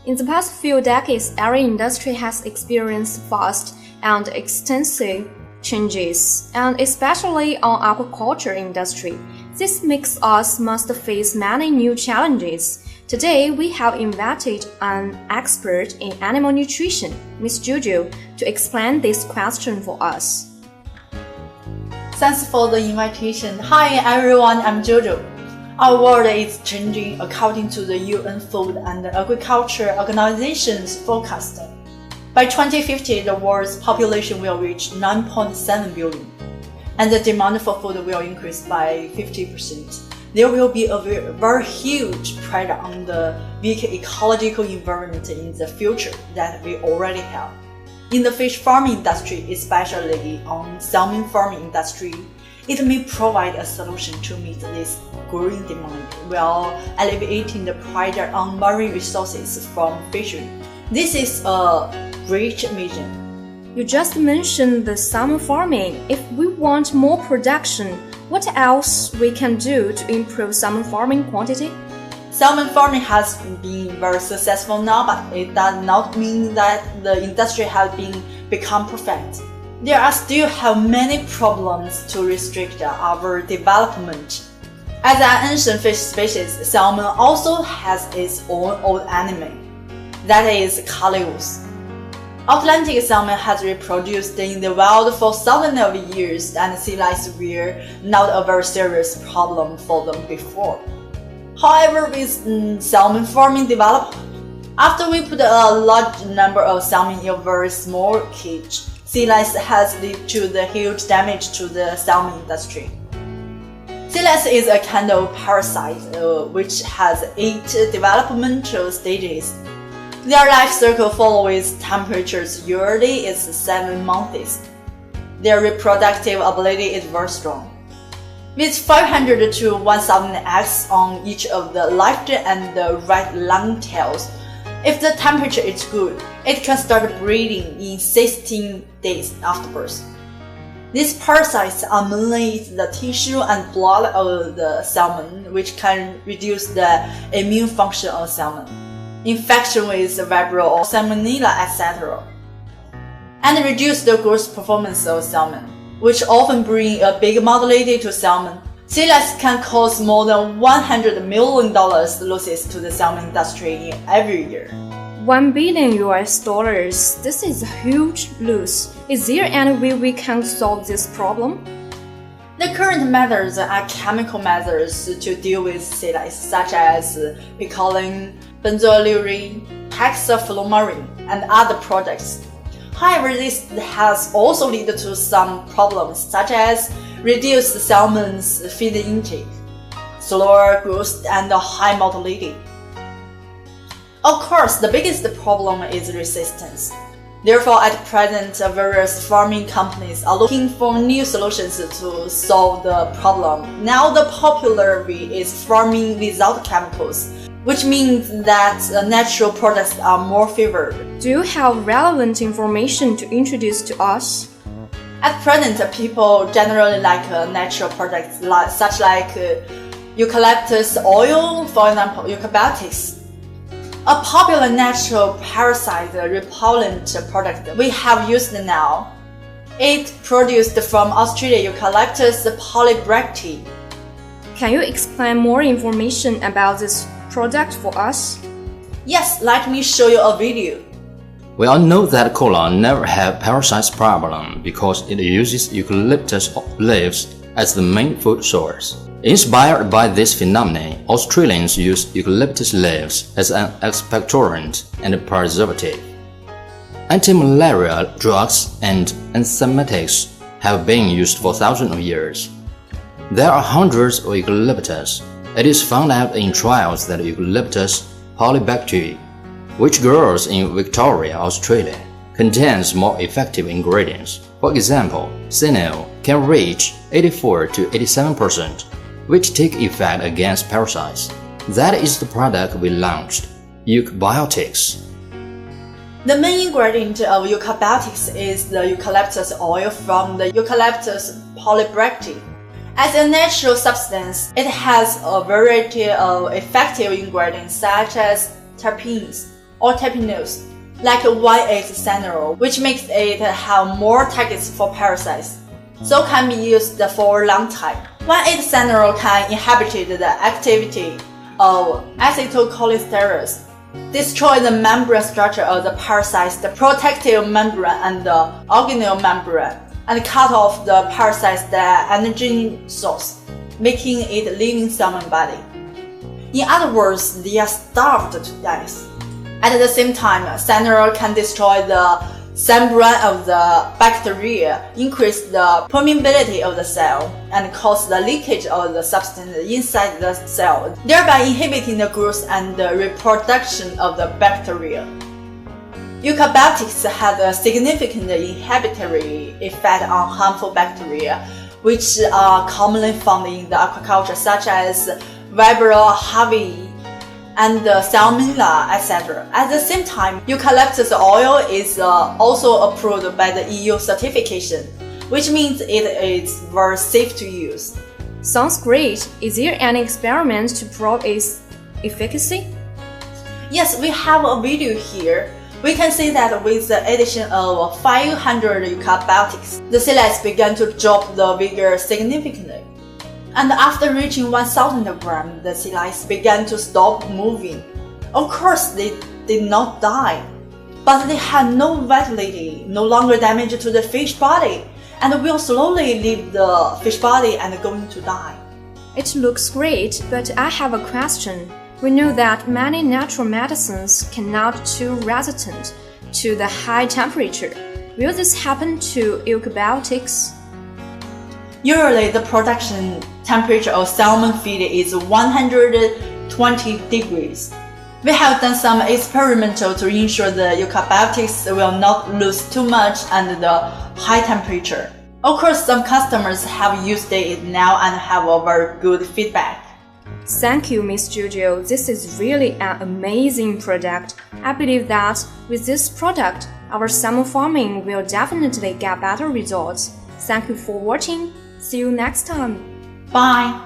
In the past few decades, our industry has experienced vast and extensive changes, and especially on aquaculture industry. This makes us must face many new challenges. Today, we have invited an expert in animal nutrition, Ms. Jojo, to explain this question for us. Thanks for the invitation. Hi everyone, I'm Jojo. Our world is changing according to the UN Food and Agriculture Organization's forecast. By 2050, the world's population will reach 9.7 billion, and the demand for food will increase by 50%. There will be a very huge pressure on the weak ecological environment in the future that we already have. In the fish farming industry, especially on salmon farming industry, it may provide a solution to meet this growing demand while alleviating the pressure on marine resources from fishery. This is a great mission. You just mentioned the salmon farming. If we want more production, what else we can do to improve salmon farming quantity? Salmon farming has been very successful now, but it does not mean that the industry has become perfect. There are still many problems to restrict our development. As an ancient fish species, salmon also has its own old enemy, that is Caligus. Atlantic salmon has reproduced in the wild for thousands of years, and sea lice were not a very serious problem for them before. However, with salmon farming developed, after we put a large number of salmon in a very small cage, sea lice has led to the huge damage to the salmon industry. Sea lice is a kind of parasite which has 8 developmental stages. Their life cycle follows temperatures usually is 7 months. Their reproductive ability is very strong. With 500 to 1,000 eggs on each of the left and the right long tails, if the temperature is good, it can start breeding in 16 days after birth. These parasites are mainly the tissue and blood of the salmon, which can reduce the immune function of salmon, infection with Vibrio or Salmonella, etc., and reduce the growth performance of salmon, which often bring a big mortality to salmon. Sea lice can cause more than $100 million losses to the salmon industry every year. $1 billion US. This is a huge loss. Is there any way we can solve this problem? The current methods are chemical methods to deal with sea lice, such as picoline, benzoylurea, hexaflumuron, and other products. However, this has also led to some problems, such as reduced salmon's feed intake, slower growth, and high mortality. Of course, the biggest problem is resistance. Therefore, at present, various farming companies are looking for new solutions to solve the problem. Now, the popular way is farming without chemicals, which means that natural products are more favored. Do you have relevant information to introduce to us? At present, people generally like natural products such like Eucalyptus Oil, for example, Eucalyptus. A popular natural parasite repellent product we have used now. It produced from Australia Eucalyptus polybracte. Can you explain more information about this product for us? Yes, let me show you a video. We all know that cola never have parasites problem because it uses eucalyptus leaves as the main food source. Inspired by this phenomenon, Australians use eucalyptus leaves as an expectorant and preservative. Anti-malaria drugs and antiemetics have been used for thousands of years. There are hundreds of eucalyptus. It is found out in trials that Eucalyptus polybracte, which grows in Victoria, Australia, contains more effective ingredients. For example, CNL can reach 84 to 87%, which take effect against parasites. That is the product we launched, Eucbiotics. The main ingredient of Eucbiotics is the eucalyptus oil from the Eucalyptus polybracte. As a natural substance, it has a variety of effective ingredients such as terpenes, or tapinose, like Y8 Sanero, which makes it have more targets for parasites, so can be used for a long time. Y8 Sanero can inhibit the activity of acetylcholinesterase, destroy the membrane structure of the parasites, the protective membrane and the organelle membrane, and cut off the parasites' energy source, making it a living salmon body. In other words, they are starved to death. At the same time, Sanero can destroy the membrane of the bacteria, increase the permeability of the cell, and cause the leakage of the substance inside the cell, thereby inhibiting the growth and the reproduction of the bacteria. Eucalyptus has a significant inhibitory effect on harmful bacteria, which are commonly found in the aquaculture, such as Vibrio havii and Salmonella, etc. At the same time, eucalyptus oil is also approved by the EU certification, which means it is very safe to use. Sounds great. Is there any experiment to prove its efficacy? Yes, we have a video here. We can see that with the addition of 500 eucalyptus, the sea lice began to drop the vigor significantly. And after reaching 1000 grams, the sea lice began to stop moving. Of course, they did not die, but they had no vitality, no longer damage to the fish body, and will slowly leave the fish body and going to die. It looks great, but I have a question. We know that many natural medicines cannot too resistant to the high temperature. Will this happen to eucalyptus? Usually, the production temperature of salmon feed is 120 degrees. We have done some experimental to ensure the eucalyptus will not lose too much under the high temperature. Of course, some customers have used it now and have a very good feedback. Thank you, Miss Jojo. This is really an amazing product. I believe that with this product, our salmon farming will definitely get better results. Thank you for watching. See you next time. Bye.